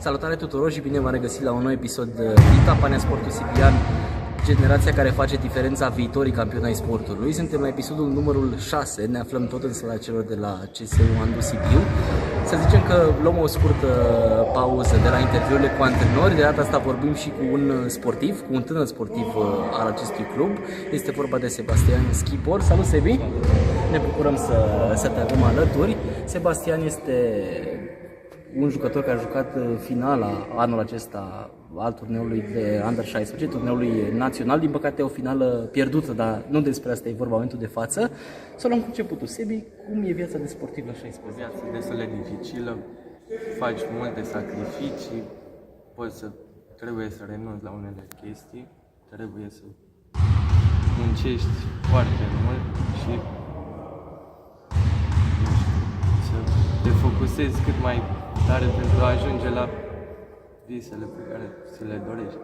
Salutare tuturor și bine v-am regăsit la un nou episod din campania Sportul Sibian, generația care face diferența viitorii campioni ai sportului. Suntem la episodul numărul 6, ne aflăm tot în sala celor de la CSU Andu Sibiu. Să zicem că luăm o scurtă pauză de la interviurile cu antrenori, de data asta vorbim și cu un sportiv, cu un tânăr sportiv al acestui club. Este vorba de Sebastian Schipor. Salut, Sebi! Ne bucurăm să te avem alături. Sebastian este un jucător care a jucat finala anul acesta al turneului de Under 16, turneului național. Din păcate o finală pierdută, dar nu despre asta e vorba în momentul de față. Să luăm cu începutul. Sebi, cum e viața de sportiv la 16? Viața destul de dificilă, faci multe sacrificii, trebuie să renunți la unele chestii, trebuie să muncești foarte mult și să te focusezi cât mai tare pentru a ajunge la visele pe care ți le dorești.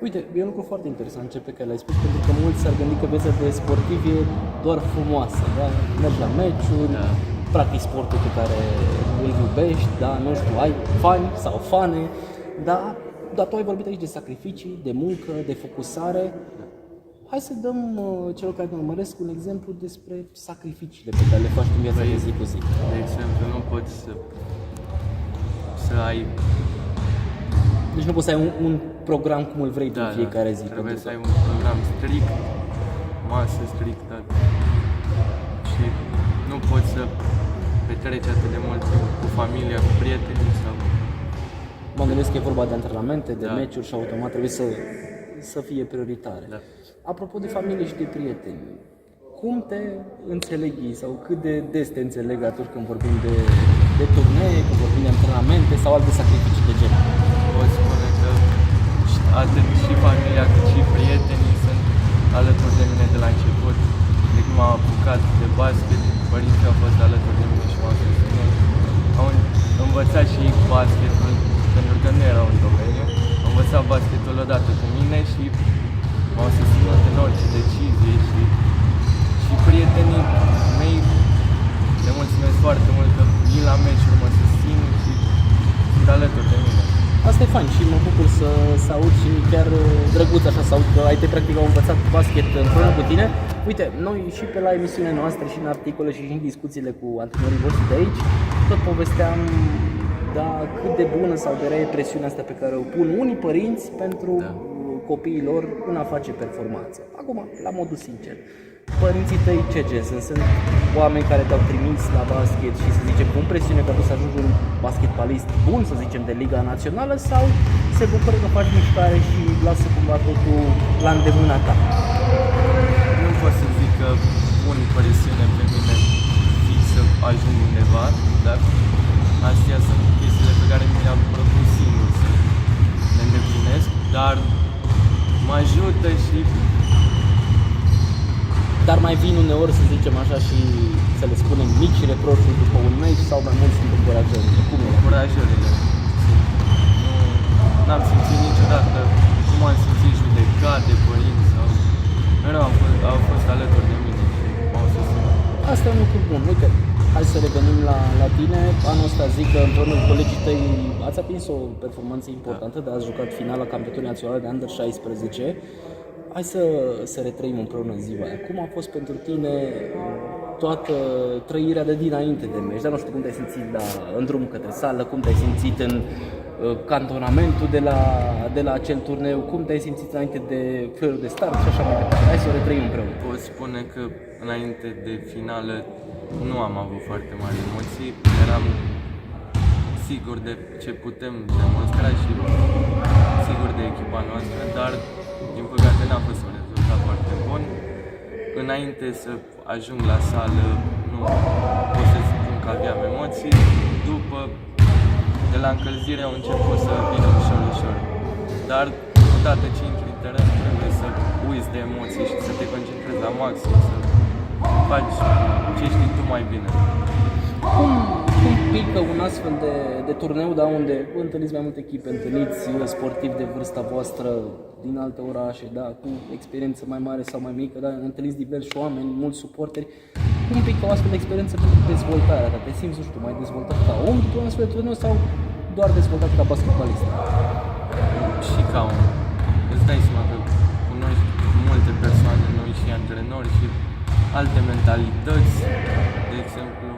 Uite, e un lucru foarte interesant pe care l-ai spus, pentru că mulți s-ar gândi că viața de sportiv e doar frumoasă, da? Mergi la meciuri, da, practici sportul pe care îl iubești, da? Nu știu, ai fani sau fane, da? Dar tu ai vorbit aici de sacrificii, de muncă, de focusare. Da. Hai să dăm celor care ne urmăresc un exemplu despre sacrificiile pe care le faci în viața de zi cu zi. De exemplu, nu poți să ai... Deci nu poți să ai un program cum îl vrei tu în fiecare zi. Trebuie să ai un program strict, masă strictă și nu poți să petreci atât de mult cu familia, cu prietenii sau... Mă gândesc că e vorba de antrenamente, de meciuri și automat trebuie să fie prioritare. Da. Apropo de familie și de prieteni, cum te înțeleg ei sau cât de des te înțeleg atunci când vorbim de turnee, când vorbim de antrenamente sau alte sacrificii de genul? Pot spune că atât și familia cât și prietenii sunt alături de mine de la început. De când m-am apucat de basket, părinții au fost alături de mine și m-au susținut. Au învățat și ei basketul, pentru că nu era un domeniu. Au învățat basketul odată cu mine și m-au susținut în orice decizie și prietenii mei le mulțumesc foarte mult că vin la meciuri, mă susțin și sunt alături de mine. Asta e fain și mă bucur să aud și chiar drăguț așa să aud că ai tăi practic au învățat basket împreună cu tine. Uite, noi și pe la emisiunile noastre și în articole și în discuțiile cu antrenorii voștri de aici, tot povesteam cât de bună sau de rea e presiunea asta pe care o pun unii părinți pentru copiii lor în a face performanță. Acum, la modul sincer, părinții tăi ce gen sunt? Sunt oameni care te-au trimis la basket și să zicem cu presiune că tu să ajungi un basketbalist bun, să zicem, de Liga Națională, sau se bucură că faci mișcare și lasă cumva totul la îndemâna ta? Nu pot să zic că pun presiune pe mine fix să ajung undeva, dar astea sunt chestiile pe care mi le-am propus singur să le îndeplinesc, dar mă ajută și... Dar mai vin uneori, să zicem așa, și să le spunem mici reproșuri după un meci sau mai mult sunt încurajările? Cum e? Încurajările. N-am simțit niciodată cum am simțit judecat de părinți sau... Mereu au fost alături de mine și m-au susținut. Asta e un lucru bun. Uite, hai să revenim la tine. Anul ăsta zic că împreună cu colegii tăi ați atins o performanță importantă, dar ați jucat finala campionatului național de Under 16. Hai să retrăim împreună ziua aia. Cum a fost pentru tine toată trăirea de dinainte de meci? Dar nu știu cum te-ai simțit în drum către sală, cum te-ai simțit în cantonamentul de la acel turneu, cum te-ai simțit înainte de fluierul de start și așa mai departe. Hai să o retrăim împreună. Pot spune că înainte de finală nu am avut foarte mari emoții. Eram sigur de ce putem demonstra și sigur de echipa noastră, dar din păcate n-a fost un rezultat foarte bun. Înainte să ajung la sală, nu pot să spun că aveam emoții. După, de la încălzire au început să vină ușor. Dar odată ce intri în teren, trebuie să uiți de emoții și să te concentrezi la maxim, să faci ce știi tu mai bine. Cum pică un astfel de turneu, unde întâlniți mai multe echipe, întâlniți sportivi de vârsta voastră din alte orașe, cu experiență mai mare sau mai mică, întâlniți diversi oameni, mulți suporteri. Cum pică o astfel de experiență pentru dezvoltarea ta? Te simți, nu știu, mai dezvoltat ca om după un astfel de turneu sau doar dezvoltat ca basketbalist? Și ca om. Îți dai seama că cunoști multe persoane noi și antrenori și alte mentalități. De exemplu,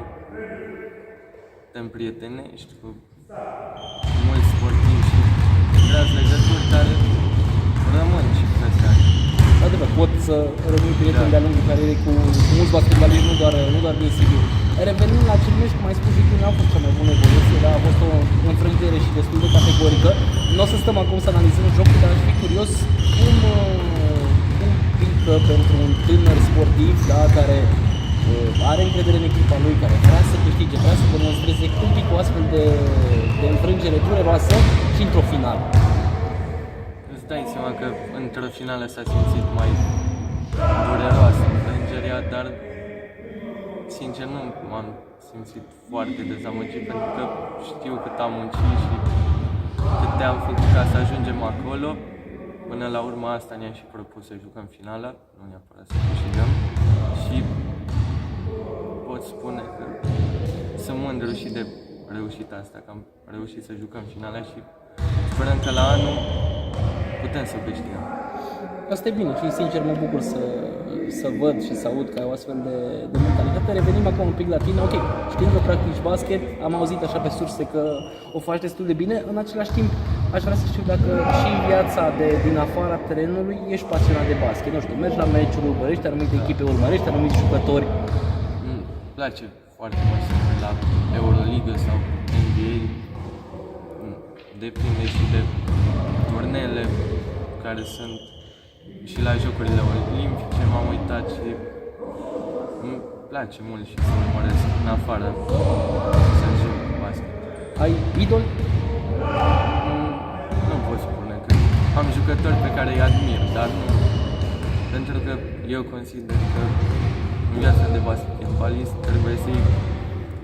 te împrietenești cu mulți sportivi și creați legături care rămân și peste ani. Adevăr, pot să rămâi prieten de-a lungul carierei cu mulți basketbaliști, nu doar din Sibiu. Revenind la ce numești, cum ai spus și tu, n-a fost cea mai bună evoluție, dar a fost o înfrângere și destul de categorică. Nu o să stăm acum să analizăm jocul, dar aș fi curios cum pică pentru un tânăr sportiv, da, care are încredere în echipa lui, care vrea să câștige, vrea să demonstreze, cum pică o astfel de înfrângere dureroasă și într-o finală. Îți dai seama că într-o finală s-a simțit mai dureroasă înfrângerea, dar sincer nu m-am simțit foarte dezamăgit pentru că știu cât am muncit și cât te-am făcut ca să ajungem acolo. Până la urmă asta ne-am și propus să jucăm finala, nu neapărat să câștigăm și pot spune că sunt mândru și de reușita asta, că am reușit să jucăm finala și sperăm că la anul putem să câștigăm. Asta e bine și sincer mă bucur să văd și să aud că ai o astfel de mentalitate. Revenim acum un pic la tine. Ok, știm că practici basket, am auzit așa pe surse că o faci destul de bine. În același timp, aș vrea să știu dacă și în viața din afara terenului ești pasionat de basket. Nu știu, mergi la meciuri, urmărești anumite echipe, urmărești anumiți jucători. Îmi place foarte mult să merg la Euroliga sau NBA. Depinde și de turneele care sunt și la Jocurile Olimpice m-am uitat și îmi place mult și să urmăresc în afară să joc basket. Ai idol? Nu pot spune că am jucători pe care îi admir, dar nu. Pentru că eu consider că în viața de basketbalist trebuie să iei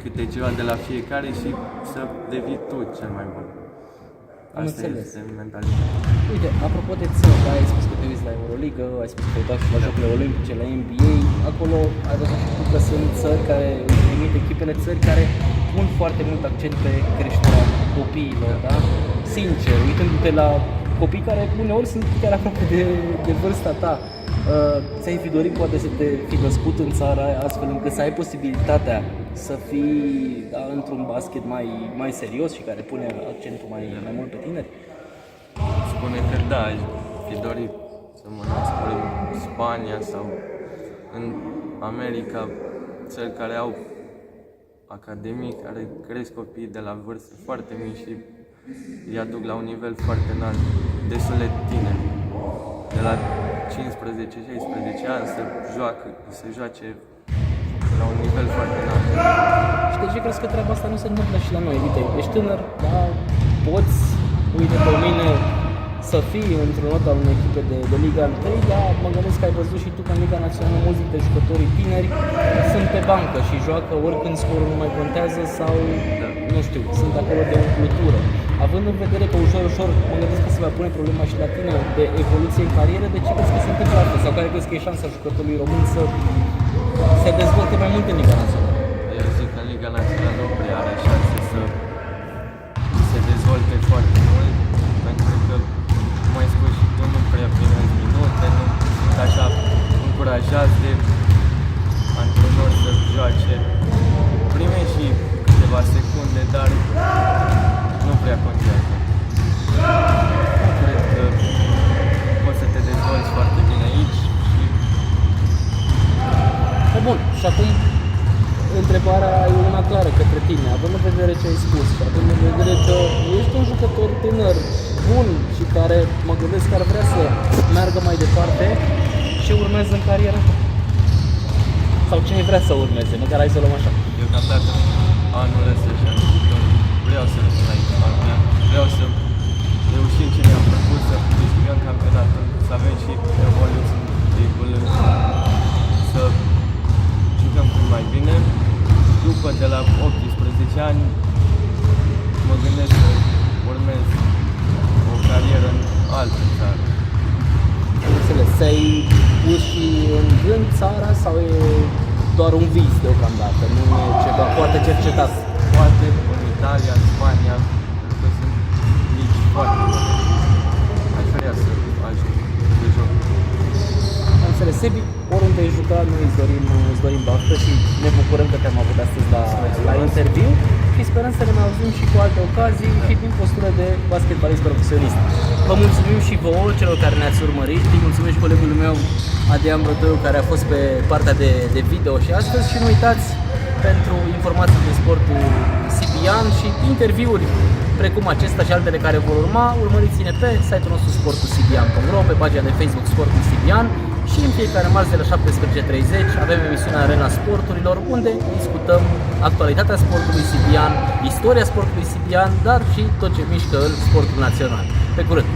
câte ceva de la fiecare și să devii tu cel mai bun. Asta este mentalitatea. Uite, apropo de țări, da, ai spus că te uiți la Euroliga, ai spus că te uiți și la Jocurile Olimpice, la NBA, acolo ai văzut că sunt țări care își trimit echipele, țări care pun foarte mult accent pe creșterea copiilor, da? Sincer, uitându-te la copii care uneori sunt chiar aproape de vârsta ta, ți-ai fi dorit poate să te fi născut în țara aia astfel încât să ai posibilitatea să fii într-un basket mai serios și care pune accentul mai mult pe tineri? Spune că da, aș fi dorit să mă nasc în Spania sau în America, țări care au academii, care cresc copiii de la vârste foarte mici și îi aduc la un nivel foarte înalt, destul de tineri, de la 15-16 ani să joace la un nivel foarte înalt. Și de ce crezi că treaba asta nu se întâmplă și la noi? Uite, ești tânăr, da, poți, uite pe mine, să fii într-un lot al unei echipe de Liga 1, dar mă gândesc că ai văzut și tu că în Liga Națională mulți dintre jucătorii tineri sunt pe bancă și joacă oricând scorul nu mai contează sau, nu știu, sunt acolo de umplutură. Având în vedere că ușor, mă gândesc că se va pune problema și la tine de evoluție în carieră, de ce crezi că se întâmplă asta? Sau care crezi că e șansa jucătorului român să se dezvolte mai mult în Liga Națională? Eu zic că în Liga Națională nu prea are șanse să se dezvolte foarte mult, pentru că, cum ai spus și tu, nu prea primești minute, nu sunt așa încurajați de antrenori să joace. Primești și câteva secunde, dar nu prea contează. Cred că poți să te dezvolți foarte bine aici și... Bun, și acum întrebarea e una clară către tine, având în vedere ce ai spus și având în vedere că ești un jucător tânăr, bun și care mă gândesc că ar vrea să meargă mai departe, ce urmează în cariera ta? Sau ce vrea să urmeze, măcar hai să o luăm așa. Deocamdată anul ăsta și anul viitor vreau să rămân la echipa mea, vreau să reușim ce ne-am propus, să câștigăm campionatul, să avem și evoluții să jucăm cât mai bine. După, de la 18 ani, mă gândesc să urmez o carieră în altă țară. Înțeles, ți-ai pus și în gând țara sau e doar un vis deocamdată, nu e ceva foarte cercetat? Poate în Italia, în Spania, pentru că foarte bun. Aș vrea să ajung de joc. Am înțeles, Sebi, oriunde ai jucat, noi îți dorim baftă și ne bucurăm că te-am avut astăzi la interviu și sperăm să ne mai auzim și cu alte ocazii și din postură de basketbalist profesionist. Vă mulțumim și vouă, celor care ne-ați urmărit, îi mulțumim și colegului meu, Adrian Brătoiu, care a fost pe partea de video și astăzi și nu uitați, pentru informații din sportul sibian și interviuri precum acesta și altele care vor urma, urmăriți-ne pe site-ul nostru sportusibian.ro, pe pagina de Facebook Sportul Sibian și în fiecare marți de la 17:30 avem emisiunea Arena Sporturilor, unde discutăm actualitatea sportului sibian, istoria sportului sibian, dar și tot ce mișcă în sportul național. Pe curând!